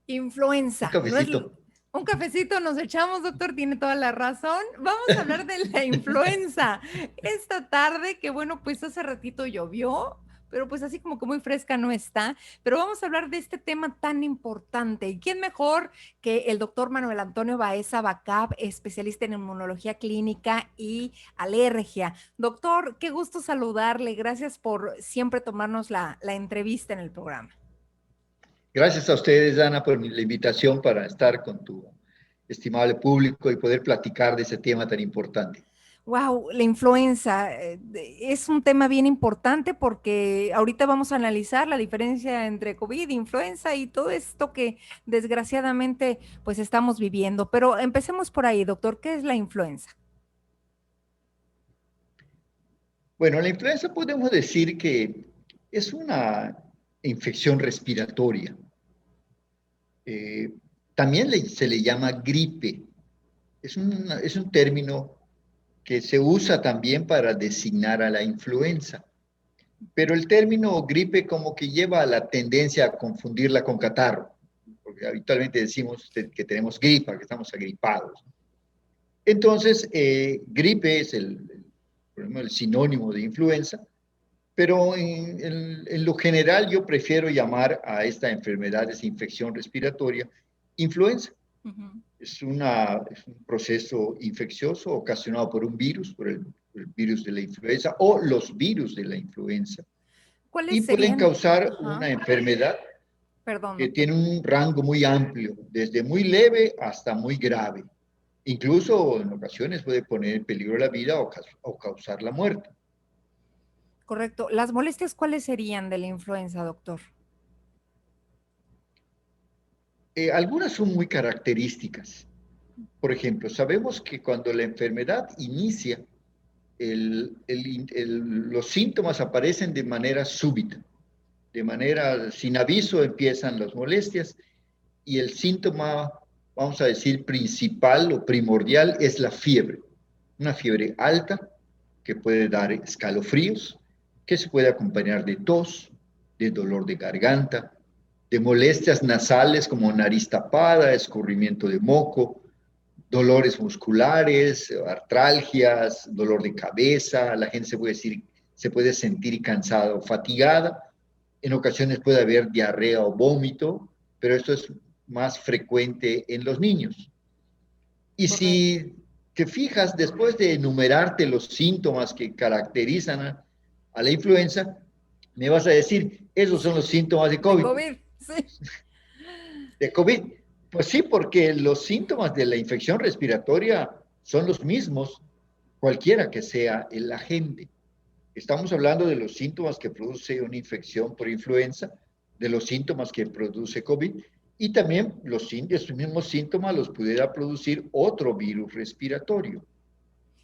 Influenza. Un No es cafecito. un cafecito nos echamos, doctor, tiene toda la razón. Vamos a hablar de la influenza. Esta tarde, que bueno, pues hace ratito llovió, pero pues así como que muy fresca no está. Pero vamos a hablar de este tema tan importante. ¿Y quién mejor que el doctor Manuel Antonio Baeza Bacab, especialista en inmunología clínica y alergia? Doctor, qué gusto saludarle. Gracias por siempre tomarnos la entrevista en el programa. Gracias a ustedes, Ana, por la invitación para estar con tu estimable público y poder platicar de ese tema tan importante. Wow, la influenza es un tema bien importante porque ahorita vamos a analizar la diferencia entre COVID, influenza y todo esto que desgraciadamente pues estamos viviendo. Pero empecemos por ahí, doctor, ¿qué es la influenza? Bueno, la influenza podemos decir que es una infección respiratoria. Eh, También se le llama gripe. Es un término que se usa también para designar a la influenza. Pero el término gripe como que lleva a la tendencia a confundirla con catarro, porque habitualmente decimos que tenemos gripa, que estamos agripados. Entonces, gripe es el sinónimo de influenza, pero en lo general yo prefiero llamar a esta enfermedad, esa infección respiratoria, influenza. Uh -huh. Es un proceso infeccioso ocasionado por un virus, por el virus de la influenza o los virus de la influenza, y ¿Cuáles pueden serían? causar Ajá. una enfermedad Perdón, que doctor. tiene un rango muy amplio, desde muy leve hasta muy grave. Incluso en ocasiones puede poner en peligro la vida o causar la muerte. Correcto. ¿Las molestias cuáles serían de la influenza, doctor? Algunas son muy características. Por ejemplo, sabemos que cuando la enfermedad inicia, los síntomas aparecen de manera súbita, de manera sin aviso empiezan las molestias y el síntoma, vamos a decir, principal o primordial es la fiebre. Una fiebre alta que puede dar escalofríos, que se puede acompañar de tos, de dolor de garganta, de molestias nasales como nariz tapada, escurrimiento de moco, dolores musculares, artralgias, dolor de cabeza, la gente se puede sentir cansada o fatigada, en ocasiones puede haber diarrea o vómito, pero esto es más frecuente en los niños. Y Correcto. si te fijas, después de enumerarte los síntomas que caracterizan a la influenza, me vas a decir, esos son los síntomas de De COVID. COVID, sí. De COVID. Pues sí, porque los síntomas de la infección respiratoria son los mismos, cualquiera que sea el agente. Estamos hablando de los síntomas que produce una infección por influenza, de los síntomas que produce COVID, y también estos mismos síntomas los pudiera producir otro virus respiratorio.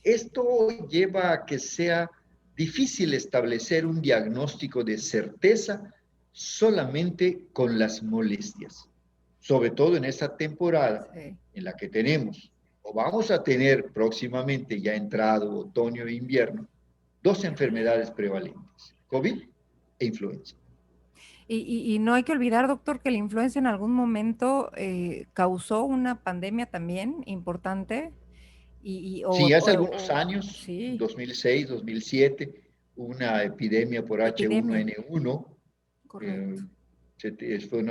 Esto lleva a que sea difícil establecer un diagnóstico de certeza solamente con las molestias, sobre todo en esta temporada Sí. en la que tenemos o vamos a tener próximamente, ya entrado otoño e invierno, dos enfermedades prevalentes, COVID e influenza. Y no hay que olvidar, doctor, que la influenza en algún momento causó una pandemia también importante. Sí, hace algunos años, Sí, 2006, 2007, una epidemia por epidemia, H1N1. correcto. eh, Fue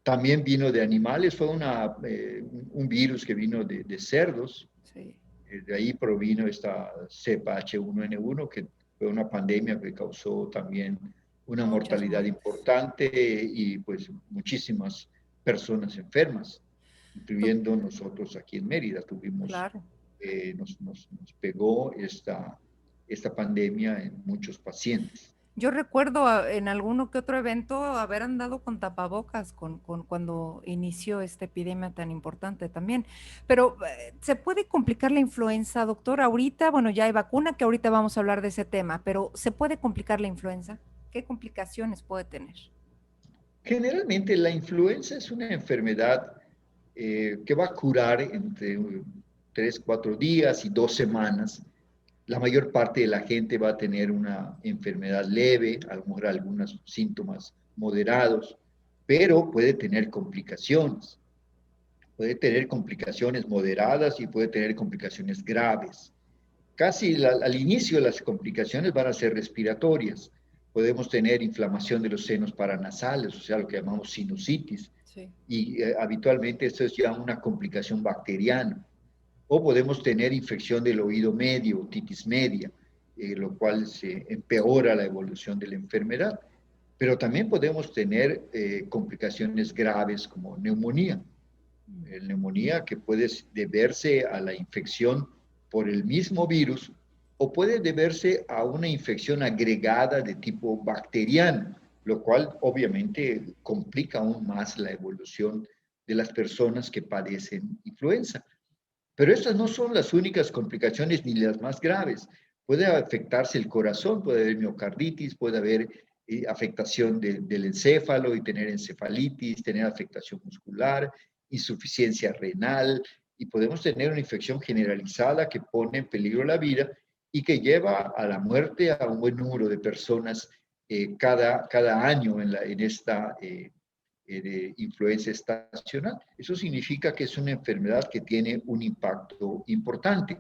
también vino de animales, fue un virus que vino de cerdos. Sí, De ahí provino esta cepa H1N1, que fue una pandemia que causó también una muchas mortalidad muertes. importante y pues muchísimas personas enfermas, Doc- incluyendo nosotros aquí en Mérida. Claro. Nos pegó esta pandemia en muchos pacientes. Yo recuerdo en alguno que otro evento haber andado con tapabocas cuando inició esta epidemia tan importante también. Pero ¿se puede complicar la influenza, doctor? Ahorita, bueno, ya hay vacuna, que ahorita vamos a hablar de ese tema, pero ¿se puede complicar la influenza? ¿Qué complicaciones puede tener? Generalmente la influenza es una enfermedad que va a curar entre 3, 4 días y 2 semanas. La mayor parte de la gente va a tener una enfermedad leve, a lo mejor algunos síntomas moderados, pero puede tener complicaciones. Puede tener complicaciones moderadas y puede tener complicaciones graves. Casi al inicio las complicaciones van a ser respiratorias. Podemos tener inflamación de los senos paranasales, o sea, lo que llamamos sinusitis. Sí. Y habitualmente esto es ya una complicación bacteriana. O podemos tener infección del oído medio, otitis media, lo cual se empeora la evolución de la enfermedad. Pero también podemos tener complicaciones graves como neumonía. Neumonía que puede deberse a la infección por el mismo virus o puede deberse a una infección agregada de tipo bacteriano, lo cual obviamente complica aún más la evolución de las personas que padecen influenza. Pero estas no son las únicas complicaciones ni las más graves. Puede afectarse el corazón, puede haber miocarditis, puede haber afectación del encéfalo y tener encefalitis, tener afectación muscular, insuficiencia renal, y podemos tener una infección generalizada que pone en peligro la vida y que lleva a la muerte a un buen número de personas cada año en esta de influenza estacional. Eso significa que es una enfermedad que tiene un impacto importante.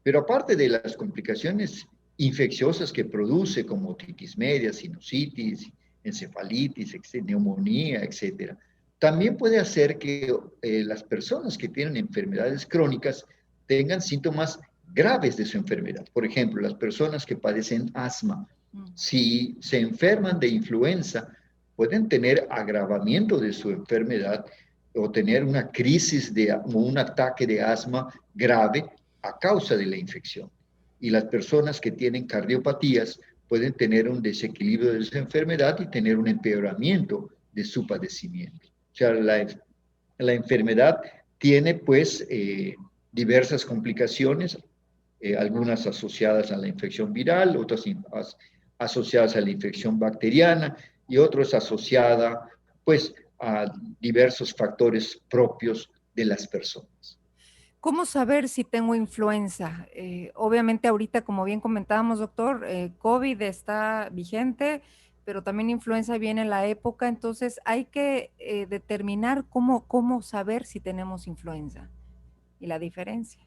Pero aparte de las complicaciones infecciosas que produce, como otitis media, sinusitis, encefalitis, neumonía, etcétera, también puede hacer que las personas que tienen enfermedades crónicas tengan síntomas graves de su enfermedad. Por ejemplo, las personas que padecen asma, si se enferman de influenza, pueden tener agravamiento de su enfermedad o tener una crisis o un ataque de asma grave a causa de la infección. Y las personas que tienen cardiopatías pueden tener un desequilibrio de su enfermedad y tener un empeoramiento de su padecimiento. O sea, la enfermedad tiene pues diversas complicaciones, algunas asociadas a la infección viral, otras asociadas a la infección bacteriana y otras asociadas pues a diversos factores propios de las personas. ¿Cómo saber si tengo influenza? Obviamente ahorita, como bien comentábamos, doctor, COVID está vigente, pero también influenza viene en la época, entonces hay que determinar cómo saber si tenemos influenza y la diferencia.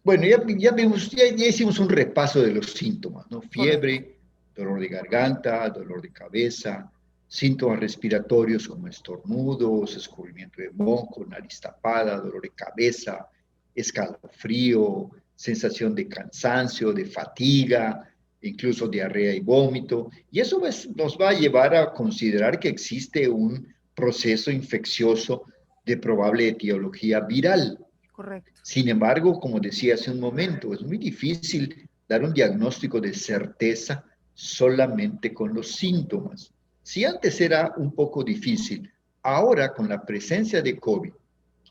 Bueno, ya hicimos un repaso de los síntomas, ¿no? Correcto. Fiebre, dolor de garganta, dolor de cabeza, síntomas respiratorios como estornudos, escurrimiento de moco, nariz tapada, dolor de cabeza, escalofrío, sensación de cansancio, de fatiga, incluso diarrea y vómito. Y eso nos va a llevar a considerar que existe un proceso infeccioso de probable etiología viral. Correcto. Sin embargo, como decía hace un momento, es muy difícil dar un diagnóstico de certeza solamente con los síntomas. Si antes era un poco difícil, ahora con la presencia de COVID,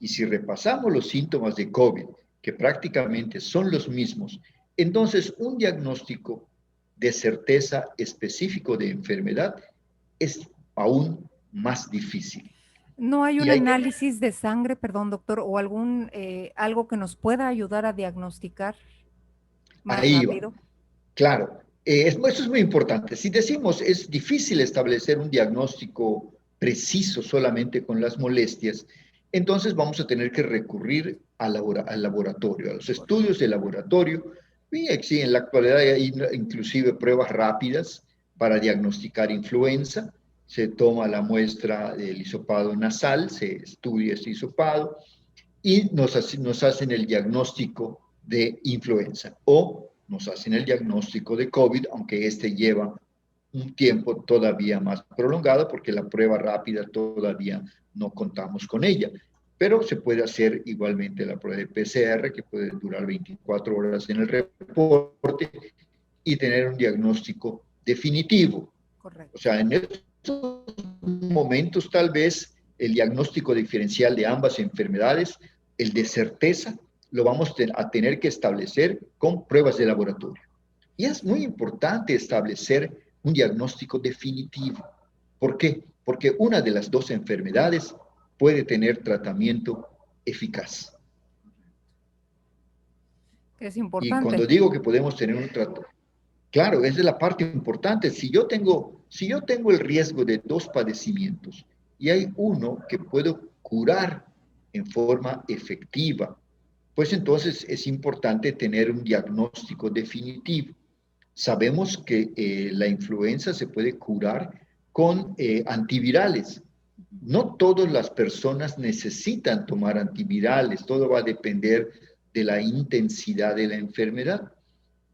y si repasamos los síntomas de COVID, que prácticamente son los mismos, entonces un diagnóstico de certeza específico de enfermedad es aún más difícil. ¿No hay un Y hay que análisis de sangre, perdón, doctor, o algo que nos pueda ayudar a diagnosticar más ahí va. rápido? Claro, eso es muy importante. Si decimos es difícil establecer un diagnóstico preciso solamente con las molestias, entonces vamos a tener que recurrir al laboratorio, a los estudios de laboratorio. Y sí, en la actualidad hay inclusive pruebas rápidas para diagnosticar influenza. Se toma la muestra del hisopado nasal, se estudia ese hisopado y nos hacen el diagnóstico de influenza o nos hacen el diagnóstico de COVID, aunque este lleva un tiempo todavía más prolongado porque la prueba rápida todavía no contamos con ella. Pero se puede hacer igualmente la prueba de PCR, que puede durar 24 horas en el reporte y tener un diagnóstico definitivo. O Correcto. sea, en estos momentos tal vez el diagnóstico diferencial de ambas enfermedades, el de certeza, lo vamos a tener que establecer con pruebas de laboratorio. Y es muy importante establecer un diagnóstico definitivo. ¿Por qué? Porque una de las dos enfermedades puede tener tratamiento eficaz. Que es Y importante. cuando digo que podemos tener un tratamiento, claro, esa es la parte importante. Si yo tengo Si yo tengo el riesgo de dos padecimientos y hay uno que puedo curar en forma efectiva, pues entonces es importante tener un diagnóstico definitivo. Sabemos que la influenza se puede curar con antivirales. No todas las personas necesitan tomar antivirales, todo va a depender de la intensidad de la enfermedad.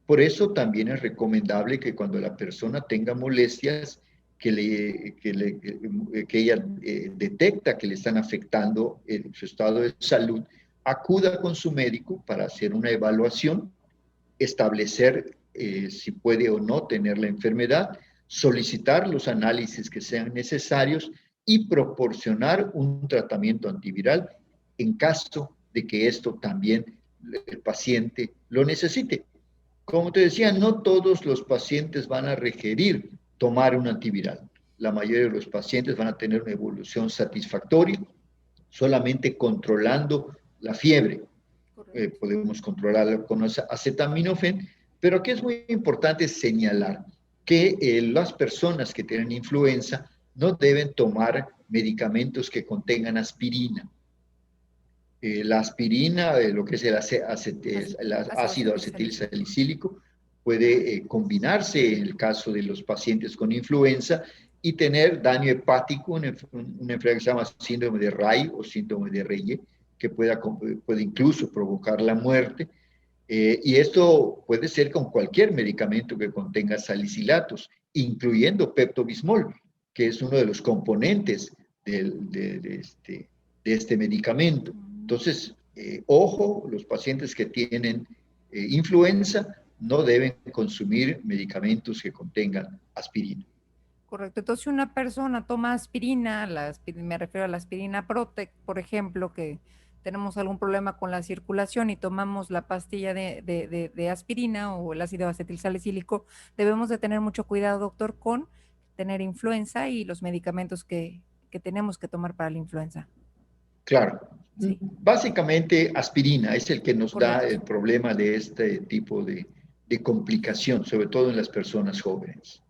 Por eso también es recomendable que cuando la persona tenga molestias, que ella detecta que le están afectando su estado de salud, acuda con su médico para hacer una evaluación, establecer si puede o no tener la enfermedad, solicitar los análisis que sean necesarios y proporcionar un tratamiento antiviral en caso de que esto también el paciente lo necesite. Como te decía, no todos los pacientes van a requerir tomar un antiviral. La mayoría de los pacientes van a tener una evolución satisfactoria, solamente controlando la fiebre. Podemos controlarlo con acetaminofén, pero aquí es muy importante señalar que las personas que tienen influenza no deben tomar medicamentos que contengan aspirina. La aspirina, lo que es el ácido acetil salicílico, puede combinarse en el caso de los pacientes con influenza y tener daño hepático, una enfermedad que se llama síndrome de Ray o síndrome de Reye, que puede incluso provocar la muerte. Y esto puede ser con cualquier medicamento que contenga salicilatos, incluyendo Pepto-Bismol, que es uno de los componentes de este medicamento. Entonces, ojo, los pacientes que tienen influenza no deben consumir medicamentos que contengan aspirina. Correcto. Entonces, si una persona toma aspirina, me refiero a la aspirina Protec, por ejemplo, que tenemos algún problema con la circulación y tomamos la pastilla de aspirina o el ácido acetilsalicílico, debemos de tener mucho cuidado, doctor, con tener influenza y los medicamentos que tenemos que tomar para la influenza. Claro. Sí. Básicamente, aspirina es el que nos Correcto. da el problema de este tipo de complicación, sobre todo en las personas jóvenes.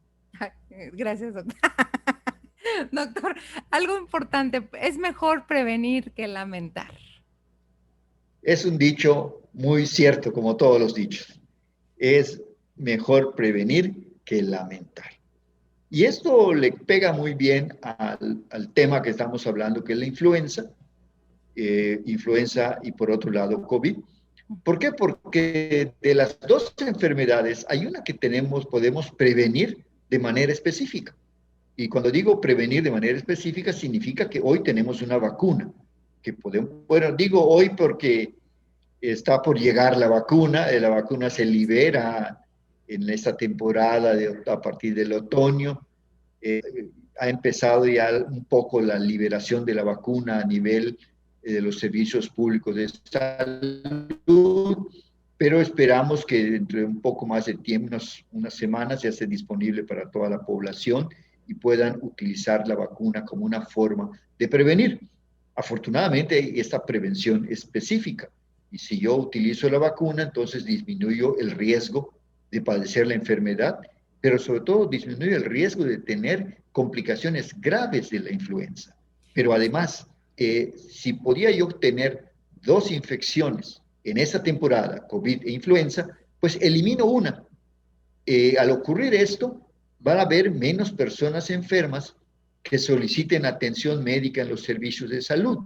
Gracias, doctor. Doctor, algo importante, es mejor prevenir que lamentar. Es un dicho muy cierto, como todos los dichos. Es mejor prevenir que lamentar. Y esto le pega muy bien al tema que estamos hablando, que es la influenza, influenza y por otro lado COVID. ¿Por qué? Porque de las dos enfermedades hay una que podemos prevenir de manera específica. Y cuando digo prevenir de manera específica, significa que hoy tenemos una vacuna, que podemos, bueno, digo hoy porque está por llegar la vacuna se libera en esta temporada a partir del otoño, ha empezado ya un poco la liberación de la vacuna a nivel de los servicios públicos de salud, pero esperamos que dentro de un poco más de tiempo, unas semanas, ya esté disponible para toda la población y puedan utilizar la vacuna como una forma de prevenir. Afortunadamente, esta prevención es específica. Y si yo utilizo la vacuna, entonces disminuyo el riesgo de padecer la enfermedad, pero sobre todo disminuye el riesgo de tener complicaciones graves de la influenza. Pero además, si podía yo tener dos infecciones en esa temporada, COVID e influenza, pues elimino una. Al ocurrir esto, van a haber menos personas enfermas que soliciten atención médica en los servicios de salud.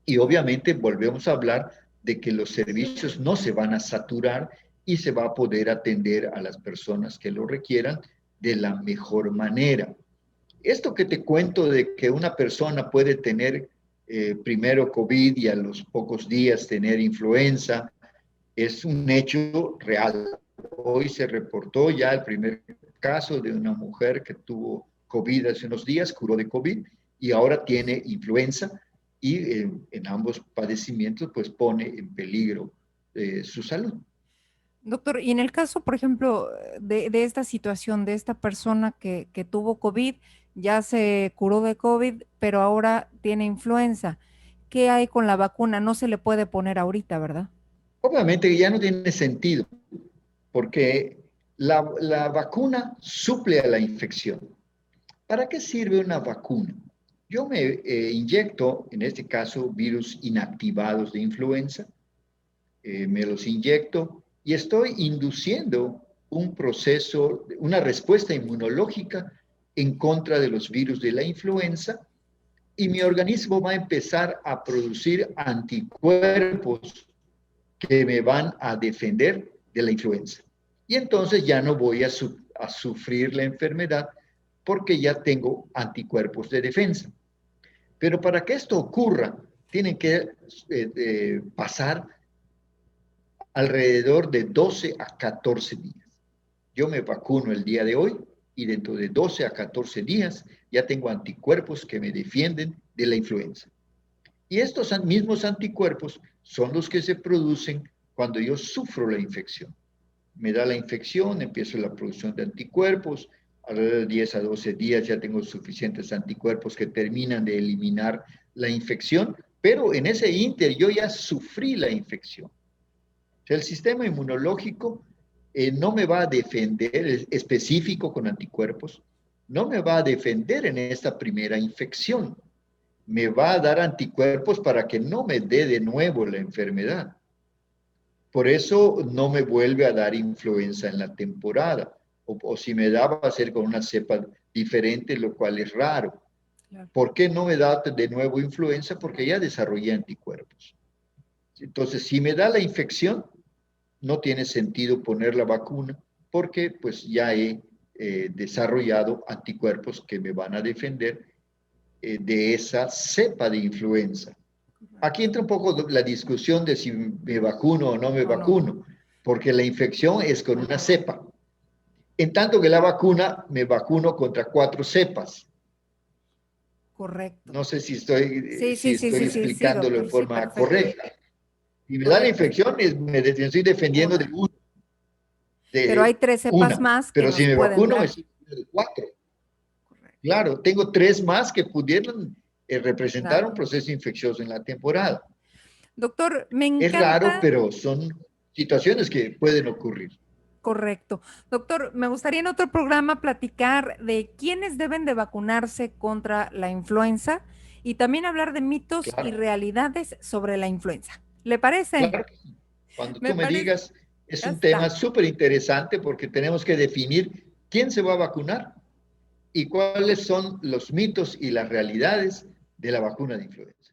Y obviamente volvemos a hablar de que los servicios no se van a saturar y se va a poder atender a las personas que lo requieran de la mejor manera. Esto que te cuento de que una persona puede tener primero COVID y a los pocos días tener influenza, es un hecho real. Hoy se reportó ya el primer caso de una mujer que tuvo COVID hace unos días, curó de COVID y ahora tiene influenza y en ambos padecimientos pues pone en peligro su salud. Doctor, y en el caso, por ejemplo, de esta situación, de esta persona que tuvo COVID, ya se curó de COVID, pero ahora tiene influenza, ¿qué hay con la vacuna? No se le puede poner ahorita, ¿verdad? Obviamente ya no tiene sentido, porque la vacuna suple a la infección. ¿Para qué sirve una vacuna? Yo me inyecto, en este caso, virus inactivados de influenza, me los inyecto y estoy induciendo un proceso, una respuesta inmunológica en contra de los virus de la influenza y mi organismo va a empezar a producir anticuerpos que me van a defender de la influenza. Y entonces ya no voy a sufrir la enfermedad porque ya tengo anticuerpos de defensa. Pero para que esto ocurra, tienen que pasar alrededor de 12 a 14 días. Yo me vacuno el día de hoy y dentro de 12 a 14 días ya tengo anticuerpos que me defienden de la influenza. Y estos mismos anticuerpos son los que se producen cuando yo sufro la infección. Me da la infección, empiezo la producción de anticuerpos, alrededor de 10 a 12 días ya tengo suficientes anticuerpos que terminan de eliminar la infección, pero en ese ínter yo ya sufrí la infección. O sea, el sistema inmunológico no me va a defender específico con anticuerpos, no me va a defender en esta primera infección, me va a dar anticuerpos para que no me dé de nuevo la enfermedad. Por eso no me vuelve a dar influenza en la temporada, o si me da va a ser con una cepa diferente, lo cual es raro. Claro. ¿Por qué no me da de nuevo influenza? Porque ya desarrollé anticuerpos. Entonces, si me da la infección, no tiene sentido poner la vacuna porque pues ya he desarrollado anticuerpos que me van a defender de esa cepa de influenza. Aquí entra un poco la discusión de si me vacuno o no me vacuno, porque la infección es con una cepa. En tanto que la vacuna, me vacuno contra 4 cepas. Correcto. No sé si estoy, explicándolo doctor, en forma correcta. Si me da la infección, me estoy defendiendo de uno. Pero hay 3 cepas más que pero nos si me pueden vacuno, dar. es de 4. Correcto. Claro, tengo 3 más que pudieran representar un proceso infeccioso en la temporada. Doctor, me encanta. Es raro, pero son situaciones que pueden ocurrir. Correcto. Doctor, me gustaría en otro programa platicar de quiénes deben de vacunarse contra la influenza y también hablar de mitos y realidades sobre la influenza. ¿Le parece? Claro que sí. Cuando tú me digas, es un tema súper interesante porque tenemos que definir quién se va a vacunar y cuáles son los mitos y las realidades de la vacuna de influenza.